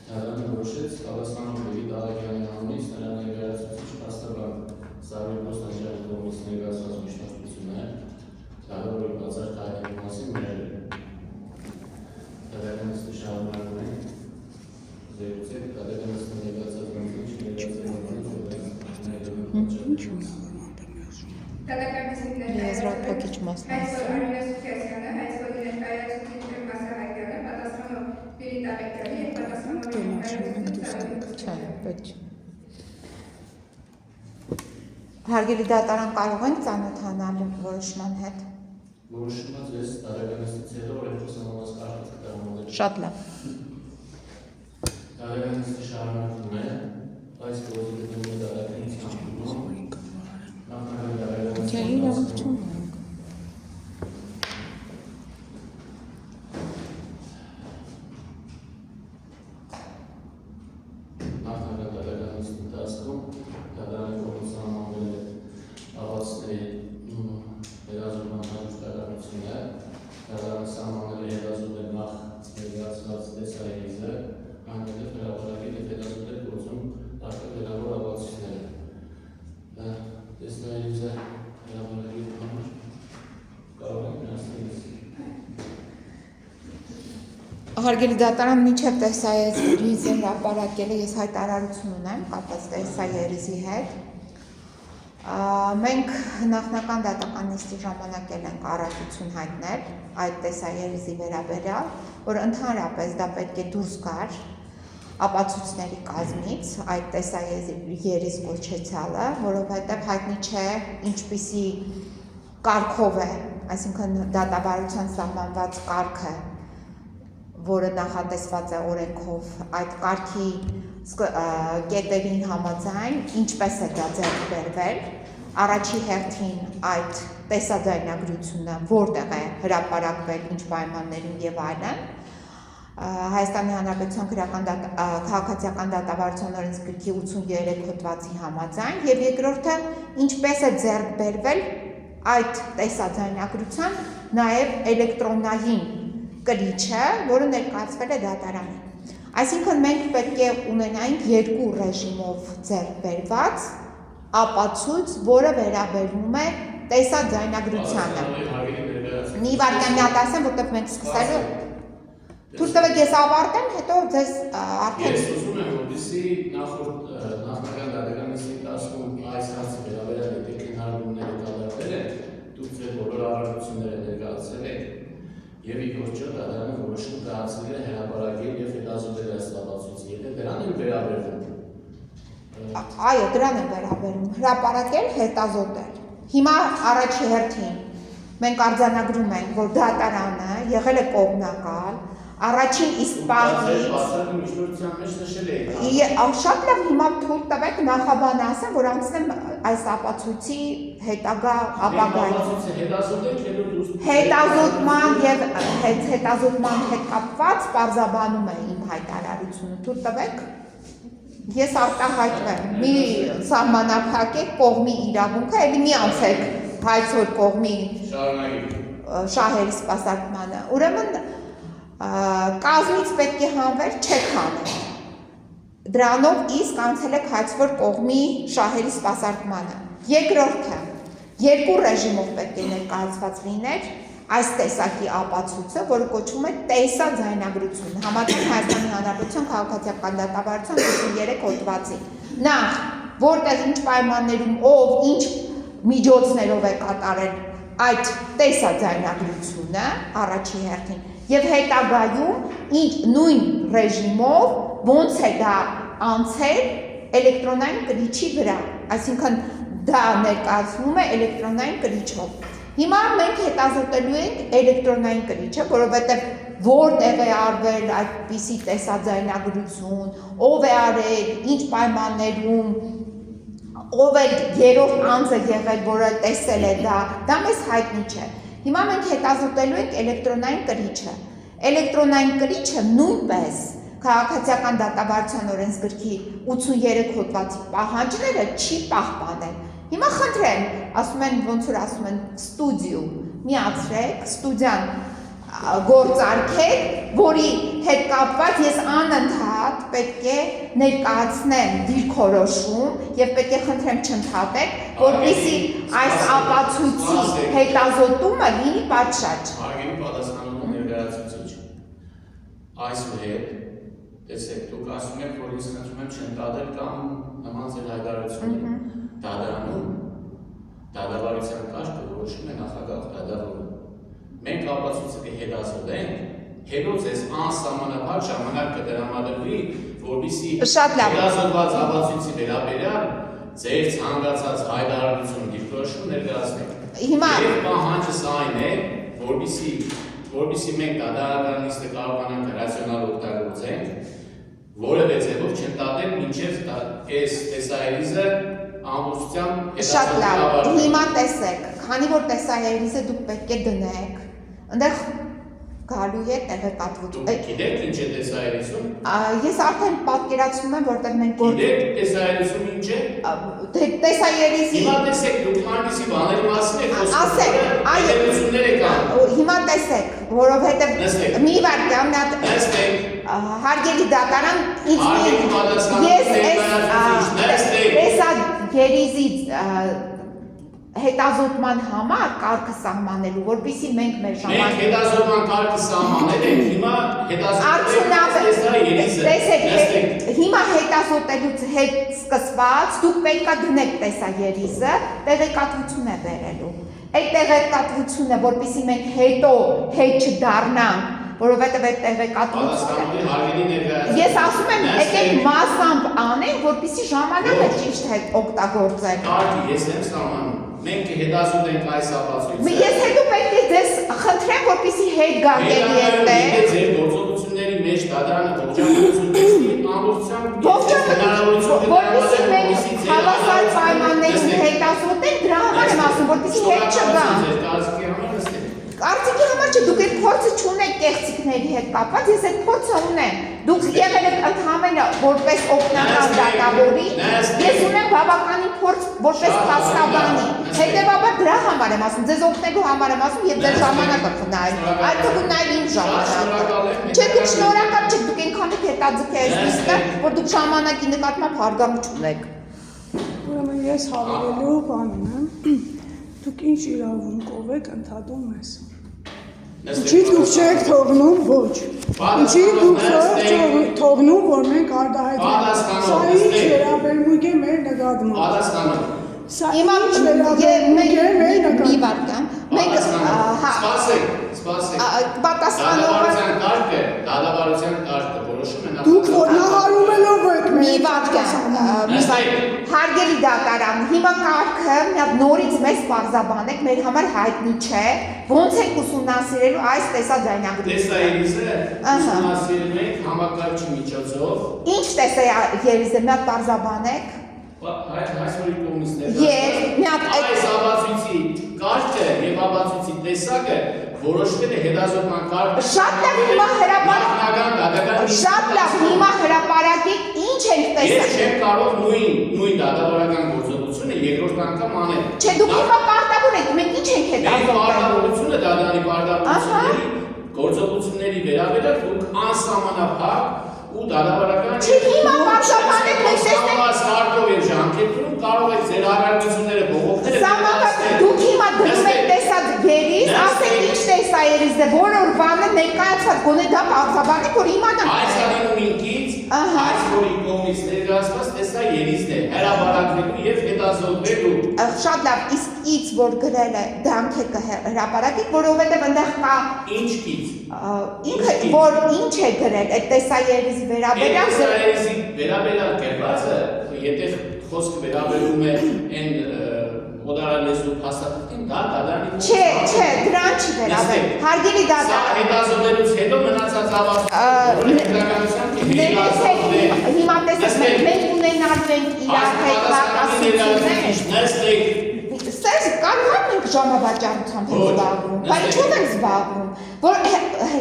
Դարանը որոշեց Ղազախստանում Լևիթ Աղակյանի անունից նրա ներկայացուցիչ փաստաբան Սարվի Բոսնաջյանի կողմից ներկայացված միջնորդությունը դարավորի բացարձակ հայտնի մասին մերել է։ Դարականիստը շարունակում է զեկուցել դարականիստը ներկայացած մնացիչ Եզրափակիչ մասն է։ Հարգելի դատարան, կարող ենք ծանոթանալ որոշման հետ։ Որոշումից ես դարականիստից հետո օրենքոսանալած կարգը կտարամոլ է։ Շատ լավ։ Դարականիստը շարունակում է, այս գործը դնում է դարականից համբնում, նախնական դարականիստը Հարգելի դատարան, մինչև տեսաերիզը հրապարակելը ես հայտարարություն ունեմ կապված տեսաերիզի հետ։ Մենք նախնական դատականիստի ժամանակ ենք առաքություն հայտնել այդ տեսաերիզի վերաբերյալ, որ ընդհանրապես դա պետք է դուրս գար ապացույցների կազմից այդ տեսաերիզ կոչեցյալը, որովհետև հայտնի չէ ինչպիսի կարգով է, այսինքն դատավարության սահմանված կարգը, որը նախատեսված է օրենքով, այդ կարգի կետերին համաձայն ինչպես է դա ձեռք բերվել, առաջի հերթին այդ տեսաձայնագրությունը որտեղ է հրապարակվել, ինչ պայմաններում եւ այլն, Հայաստանի Հանրապետության քաղաքացիական դատավարության օրենսգրքի 83 հոդվածի համաձայն եւ երկրորդը ինչպես է ձեռք բերվել այդ տեսաձայնագրության նաեւ էլեկտրոնային կրիչը, որը ներկայացվել է դատարանին։ Այսինքն մենք պետք է ունենայինք երկու ռեժիմով ձեռք բերված ապացույց, որը վերաբերում է տեսաձայնագրությանը։ Մի վայրկյան ասեմ, որտեղ մենք սկսելու Թույլ տվեք ես ավարտեմ, հետո ձեզ արդեն Ես ուզում եմ, որպեսզի նախնական դատականիստի դաշտում այս հարցը վերաբերյալ եթե քննարկումները կատարվել են, դուք ձեր բոլոր առարկությունները ներկայացրել եք եւ ի գործ դատարանը որոշում կայացրել է հրապարակել եւ հետազոտել այս ապացույցը, եթե դրան են վերաբերվում։ Այո, դրան են վերաբերում, հրապարակել, հետազոտել։ Հիմա առաջի հերթին մենք արձանագրում ենք, որ դատարանը եղել է կողմնակալ, առաջին իսկ պահից շատ լավ հիմա թույլ տվեք նախաբան ասեմ, որ անցնեմ այս ապացույցի հետագա ապագային հետազոտման եւ հետազոտման հետ կապված պարզաբանում է իմ հայտարարությունը, թույլ տվեք ես արտահայտվեմ, մի սահմանափակեք կողմի իրավունքը, էլի մի անցեք հայցոր կողմի շահերի սպասարկմանը, ուրեմն կազմից պետք է հանվել չեք հանել, դրանով իսկ անցել եք հայցվոր կողմի շահերի սպասարկմանը, երկրորդը, երկու ռեժիմով պետք է ներկայացված լիներ այս տեսակի ապացույցը, որը կոչվում է տեսաձայնագրություն, համաձայն Հայաստանի Հանրապետության քաղաքացիական դատավարության 83 հոդվածի, նախ, որտեղ ինչ պայմաններում, ով, ինչ միջոցներով է կատարել այդ տեսաձայնագրությունը առաջի հերթին եւ հետագայում նույն ռեժիմով ոնց է դա անցել էլեկտրոնային կրիչի վրա, այսինքն դա ներկայացվում է էլեկտրոնային կրիչով։ Հիմա մենք հետազոտելու ենք էլեկտրոնային կրիչը, որովհետեւ որտեղ է արվել այդպիսի տեսաձայնագրություն, ով է արել, ինչ պայմաններում, ով է երրորդ անձը եղել, որը տեսել է դա մեզ հայտնի չէ։ Հիմա մենք հետազոտելու ենք էլեկտրոնային կրիչը։ Էլեկտրոնային կրիչը նույնպես քաղաքացիական դատավարության օրենսգրքի 83 հոդվածի պահանջները չի պահպանել։ Հիմա խնդրեմ, ասում են, ոնց որ ասում են, ստուդիո միացրեք, ստուդիան գործարքեք, որի հետ կապված ես պետք է ներկայացնեմ դիրքորոշում եւ պետք է խնդրեմ չընդհատեք, որպեսզի այս ապացույցի հետազոտումը լինի պատշաճ։ Հարգելի պատասխանատու ներկայացուցիչ, այսուհետ տեսեք, դուք ասում եք, որ ես խնդրում եմ չընդհատել կամ նման ձեր հայտարարությունը դատարանում դատավարության կարգը որոշում է նախագահ դատավորը։ Մենք ապացույցը հետազոտենք, հետո ձեզ անսահմանափակ ժամանակ կտրամադրվի, որպեսզի հետազոտված ապացույցի վերաբերյալ ձեր ցանկացած հայտարարություն դիրքորոշում ներկայացնեք։ Եվ պահանջս այն է, որպեսզի մենք դատարանական նիստը կարողանանք ռացիոնալ օգտագործենք, որևէ ձևով չընդհատենք մինչև այս տեսահերիզը ամբողջությամբ Շատ լավ, հիմա տեսեք, քանի որ տեսահերիզը դուք պետք է դնեք, այնտեղ գալու է տեղեկատվություն։ Դուք գիտեք ինչ է տեսահերիզում։ Ես արդեն պատկերացնում եմ, որտեղ մենք Գիտեք տեսահերիզում ինչ է։ Տեսահերիզի Հիմա տեսեք, դուք այնպիսի բաների մասին եք խոսում։ Ասեք, այո, կան։ Հիմա տեսեք, որովհետև մի վարքյան հարգելի դատարան տեսահերիզի հետազոտման համար կարգը սահմանելու, որպեսզի մենք մեր ժամանակ Մենք հետազոտման կարգը սահմանել ենք, հիմա տեսեք, հիմա հետազոտելուց հետ սկսված դուք պետքա դնեք տեսահերիզը, տեղեկատվություն է բերելու։ Այդ տեղեկատվությունը, որպեսզի մենք հետո հետ չդառնանք, որովհետև այդ տեղեկատվությունը Ես ասում եմ, եկեք մասամբ անենք, որպեսզի ժամանակը ճիշտ հետ օգտագործենք։ Կարգը ես եմ սահմանում։ Մենք հետազոտենք այս ապացույցը։ Ես հետո պետք է ձեզ խնդրեմ, որպեսզի հետ գաք էլի այդտեղ։ Ձեր գործողությունների մեջ դատարանը ողջունություն տեսնի ամբողջությամբ որպեսզի մենք հավասար պայմաններում հետազոտենք, դրա համար եմ ասում, որպեսզի հետ չգան։ Կարծիքի համար չէ, դուք այդ փորձը չունեք կեղծիքների հետ կապված, ես այդ փորձը ունեմ։ Դուք եղել եք ընդհանրապես որպես օգնական դատավորի, ես ունեմ բավականին փորձ որպես փաստաբանի։ Հետևաբար դրա համար եմ ասում, ձեզ օգնելու համար եմ ասում եւ ձեր ժամանակը խնայել։ Այդ թվում նաեւ իմ ժամանակը։ Չէ, դուք շնորհակալ չեք, դուք այնքան եք հետաձգել այս նիստը, որ դուք ժամանակի նկատմամբ հարգանք չունեք։ Ուրեմն ես հավելելու բանն եմ։ Դուք ինչ իրավունքով եք ընդհատում մեզ։ Ինչի դուք չեք թողնում ոչ։ Ինչի դուք չեք թողնում, որ մենք արտահայտենք։ Սա ինչ վերաբերմունք է մեր նկատմամբ։ Սա ինչ վերաբերմունք է մեր նկատմամբ։ Մենք Սպասեք։ պատասխանողը Դատավարության կարգը որոշում է Դուք ոտնահարումելով եք մեր Հարգելի դատարան, հիմա կարգը նորից մեզ պարզաբանեք, մեր համար հայտնի չէ, ոնց եք ուսումնասիրելու այս տեսաձայնագրությունը։ Տեսահերիզը ուսումնասիրում ենք համակարգչի միջոցով։ Ինչ տեսահերիզը, մի հատ պարզաբանեք։ Այսօրի կոմունիստները այս ապացույցի կարգը եւ ապացույցի տեսակը որոշվել է հետազոտման կարգը։ Շատ լավ, հիմա հրապարակեք ինչ ենք տեսել։ Ես չեմ կարող նույն դատավորական գործողությունը երկրորդ անգամ անել։ Չէ, դուք հիմա պարտավոր եք, մենք ինչ ենք հետազոտում։ Պարտավորությունը դատարանի պարտավորությունների գործողությունների վերաբերյալ դուք անսահմանափակ ու դատավորական Չէ, հիմա պարտավորեք մենք կարգով եւ ժամկետում կարող եք ձեր հարաբերությունները բողոքները Սամակա դուք հիմա դնում եք տեսահերիզ, ասեք ինչ տեսահերիզ է, որ բանը ներկայացված գոնե դա պարտավորեք, որ իմանանք։ Այս անունին ինքից այս որի կողմից ներկայացված տեսահերիզն է հրապարակվելու եւ հետազոտվելու։ Շատ լավ, իսկ ից որ գրել է դրանք է հրապարակեք, որովհետեւ այնտեղ կա Ինչ կից։ Ինքը որ ինչ է գրել այդ տեսահերիզի վերաբերյալ Տեսահերիզի վերաբերյալ գրվածը, եթե խոսքը վերաբերում է այն օդարալեզու փաստաթղթին, դա դատարանի Չէ, դրան չի վերաբերում։ Հարգելի դատարան։ Հետազոտելուց հետո մնացած ավարտությունը հիմա տեսեք, մենք ունենալու ենք իրար հետ հակասություններ։ Սենց կարող ենք ժամավաճառությամբ զբաղվում, բայց ինչու ենք զբաղվում, որ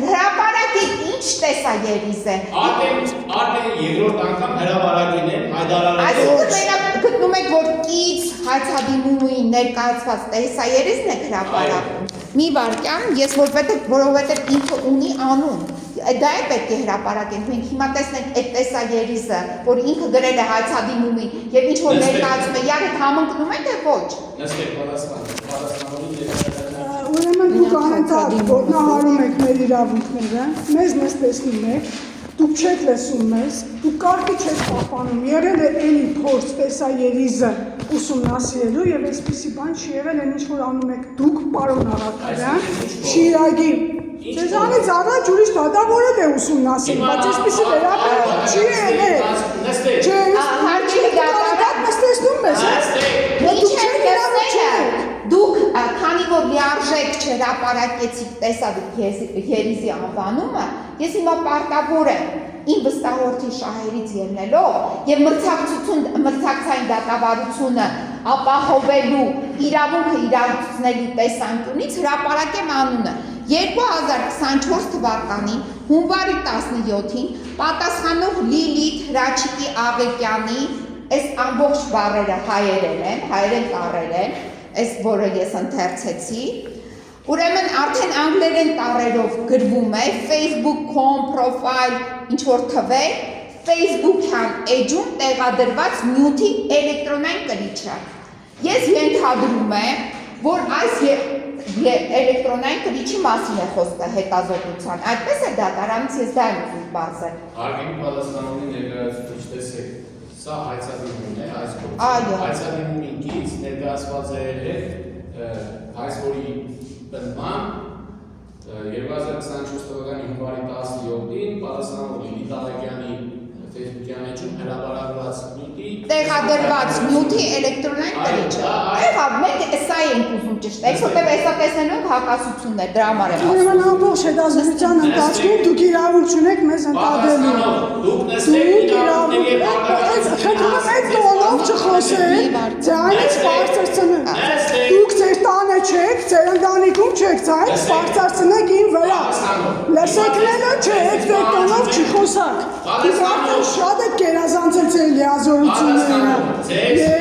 հրապարակեք ինչ տեսահերիզ է։ Արդեն երկրորդ անգամ հրապարակին են հայտարարել։ Այսինքն մենակ գտնում եք, որ կից հացադիմումի ներկայացված տեսահերիզն է հրապարակում։ Մի վարքյան, ես որովհետև ինքը ունի անուն, Դա է պետք է հրապարակենք, մենք հիմա տեսնենք այդ տեսաերիզը, որ ինքը գրել է հայցադիմումին եւ ինչ որ ներկայացում է, յարդ համընկնում է թե ոչ։ Նստեք պատասխանողին Ուրեմն դուք անընդհատ ոտնահարում եք մեր իրավունքները, մեզ նստեցնում եք, դուք չեք լսում մեզ, դուք կարգի չեք պահպանում, եղել է էլի փորձ տեսաերիզը ուսումնասիրելու եւ այսպիսի բան չի եղել, այն ինչ որ անում եք դուք, պարոն Աղաքարյան, Շիրագի Ձեզանից առաջ ուրիշ դատավորել է ուսումնասիրել, բայց այսպիսի վերաբերյալ չի եղել։ Չէ, հարկի դատարան նստեցնում ես, դուք քանի որ լիարժեք չհրապարակեցիք տեսադուք երիզի անվանումը, ես հիմա պարտավոր եմ իմ վստահորդի շահերից ելնելով եւ մրցակցային դատավարությունը ապահովելու իրավունքը իրացնելու տեսանկյունից հրապարակեմ անունը 2024 թվականին հունվարի 17-ին պատասխանող Լիլիթ Հրաչիկի Աղեկյանի այս ամբողջ բառերը հայերեն տառեր են, այս որը ես ընթերցեցի, ուրեմն արդեն անգլերեն տառերով գրվում է facebook.com profile ինչ որ թվեր, Facebook-յան էջում տեղադրված նյութի էլեկտրոնային կրիչը։ Ես ենթադրում եմ, որ այս էլեկտրոնային կրիչի մասին է խոսքը հետազոտության, այդպես է դատարանից ես դա եմ ուզում բացել։ Հարգելի պատասխանողի ներկայացուցիչ տեսեք, սա հայցադիմումն է, այս Այո։ հայցադիմումի կից ներկայացված է այս որի բնման 2024 թվականի հունվարի 17-ին պատասխանող Լիլիթ Աղեկյանի Facebook-յան էջում հրապարակված նյութի տեղադրված նյութի էլեկտրոնային կրիչը։ Եղավ, մենք սա ենք ուզում ճիշտ, այսօրտեղ հեսա տեսնելու ենք հակասություններ, դրա համար եմ ասում։ Ուրեմն ամբողջ հետազոտության ընթացքում դուք իրավունք չունեք մեզ ընկալելու։ դուք նստեք իրավունքների այդ տոնով չխոսեք, ձայնից բարձրացնեք։ Դուք ձեր տանը չեք, ձեր ընտանիքում չեք, ձայնից բարձրացնեք ին վրա։ Լսեկնելը չեք, ձեր տոնով չխոսակ։ Դուք արդեն շատ եք գերազանցել ձեր լիազորությունները։ Եվ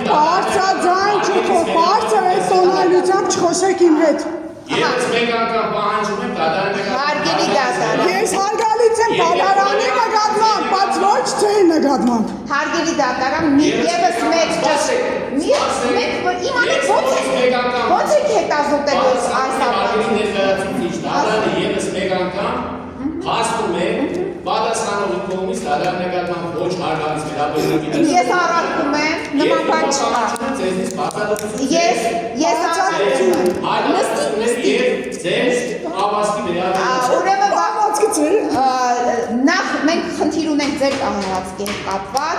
բարձրաձայն չխոսեք, բարձր այս տոնալությամբ չխոսեք իմ հետ։ Ես մեկ անգամ պահանջում եմ դատարանը Հարգելի դատարան։ Ես հարգալից եմ դատարանի նկատմամբ, բայց ոչ ձեր նկատմամբ։ Հարգելի դատարան, մի ևս մեկ ո՞նց եք հետազոտել այս հարգելի ներկայացուցիչ դատարանը ևս մեկ անգամ հաստում է պատասխանողի կողմից դատարանի նկատմամբ ոչ հարգալից վերաբերյալ Ես առարկում եմ, նման բան չկա։ Ես առարկում եմ։ Նստի։ Ձեր ավազքի վերաբերյալ Ուրեմն Բաղվածքը ձեր նախ մենք խնդիր ունենք ձեր կահվածքի հետ կապված։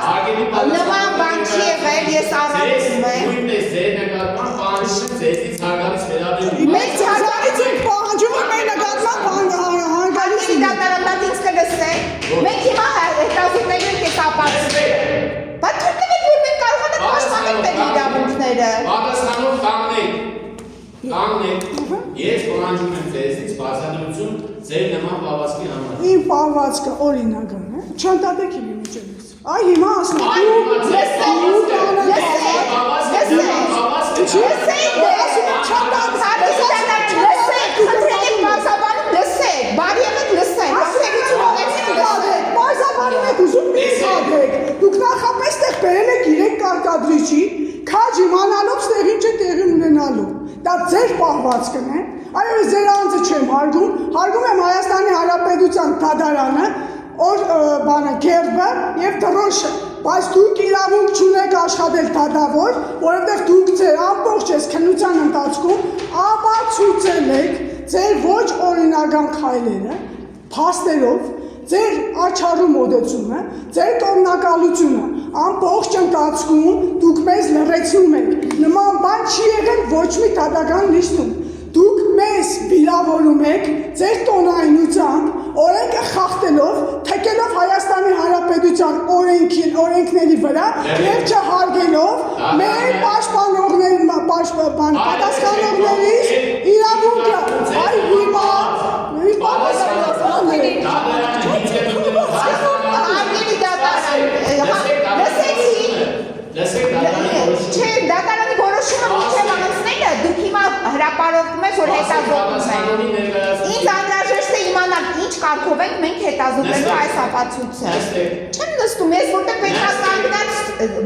Նման բան չի եղել, ես առարկում եմ։ Նույնպես ձեր նկատմամբ պահանջում ձեզից հարգալից վերաբերյալ Մենք հարգալից ենք պահանջում մեր նկատմամբ հարգալից Հարգելի դատարան, դա ինձ կլսեք։ Մենք հիմա հետազոտելու ենք այս ապացույցը։ Բայց թույլ տվեք, որ մենք կարողանանք պաշտպանել մեր իրավունքները։ Պատասխանող կանգնեք, ես պահանջում եմ ձեզից բացատրություն ձեր նման պահվածքի համար։ Իմ պահվածքը օրինական է, չընդհատեք իմ միջևից։ Այ հիմա ասում Դուք նախապես տեղ բերել եք 3 կարկադրիչի, քաջ իմանալով ստեղ ինչ է տեղի ունենալու։ Դա ձեր պահվածքն է։ Այո, ես ձեր անձը չեմ հարգում եմ Հայաստանի Հանրապետության դատարանը, գերբը եւ դրոշը, բայց դուք իրավունք չունեք աշխատել դատավոր, որովհետեւ դուք ձեր ամբողջ այս քննության ընթացքում ապացուցել եք ձեր ոչ օրինական քայլերը, փաստերով ձեր աչառու մոտեցումը, ձեր տոնակալությունը, ամբողջ ընթացքում դուք մեզ լրացնում եք, նման բան չի եղել ոչ մի դատական նիստում, դուք մեզ վիրավորում եք ձեր տոնայնությամբ, օրենքը խախտելով, թքելով Հայաստանի Հանրապետության օրենքների վրա եւ չհարգելով մեր պատասխանողներից իրավունքը, այ հիմա Հարգելի դատարան, Չէ, դատարանի որոշումը միջև անցնելը դուք հիմա հրապարակում եք, որ հետազոտում եք։ Ինձ անհրաժեշտ է իմանալ ինչ կարգով ենք մենք հետազոտելու այս ապացույցը։ Չեմ նստում, ես որտեղ պետք է կանգնած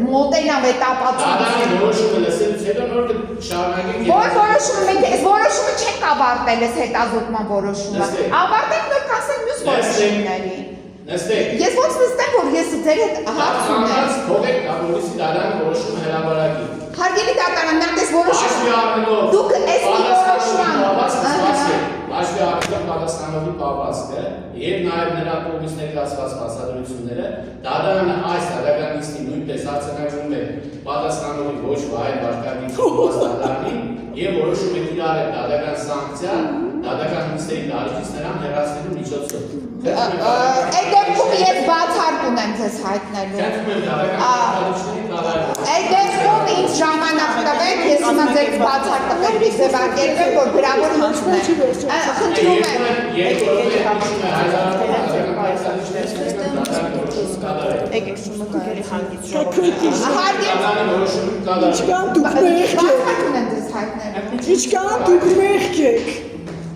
մոտենամ այդ ապացույցը։ Դադարանի որոշումը լսելուց հետո նոր կշարունակենք։ Որ որոշումը մենք այս որոշումը չենք ավարտել, այս հետազոտման որոշումը։ Ավարտենք նոր կասենք մյուս որոշումների։ Նստեք։ Ես ոնց նստեմ, որ ես ձեր հետ հարց ունեմ։ Թողեք ապօրինի դադարանի որոշումը հրապարակի։ Հարգելի դատարան, նա դες որոշում։ Հաշվի առնելով Դուք այս որոշման հաշվի առնելով պատասխանատու պահվածքը եւ նաեւ նրա կողմից ներկայացված բացատրությունները, դատարանը այս դատական նիստին նույնպես արձանագրում է պատասխանատուի ոչ վայր վարկագիր դատարանին եւ որոշում է կիրառել դատական սանկցիա դատական նիստերի դարիճից նրան հեռացնելու միջոցով։ Այդ դեպքում ես բացառք ունեմ ձեզ հայտնելու։ Խնդրում եմ դատական կարգավորիչների կատարել։ Այդ դեպքում ինձ ժամանակ տվեք, ես հիմա ձեզ բացառք տվեք ձևակերպեմ, որ գրավոր հնչում է։ Խնդրում եմ։ Եկեք շնորհակալի հանգիստ ժողովուրդ։ Ինչքան դուք մեղք եք։ Բացառք ունեմ ձեզ հայտնելու։ Ինչքան դուք մեղք եք։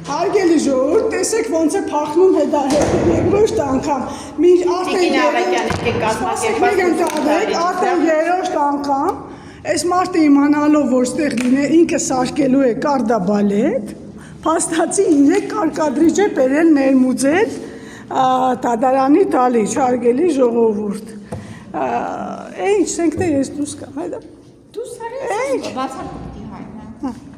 Հարգելի ժողովուրդ, տեսեք ոնց է փախնում երկրորդ անգամ։ Մինչ Տիկին Ավետյան, եկեք կազմակերպված արդեն երրորդ անգամ այս մարդը իմանալով, որ ստեղ ինքը սարքելու է կարդաբալետ, փաստացի ինձ կարկադրիչ է բերել ներմուծել դատարանի տալիչ, հարգելի ժողովուրդ։ Ինչ, սենքտե ես դուս կամ, հայդա։ Դու սարես բացառք պիտի հայտնեմ։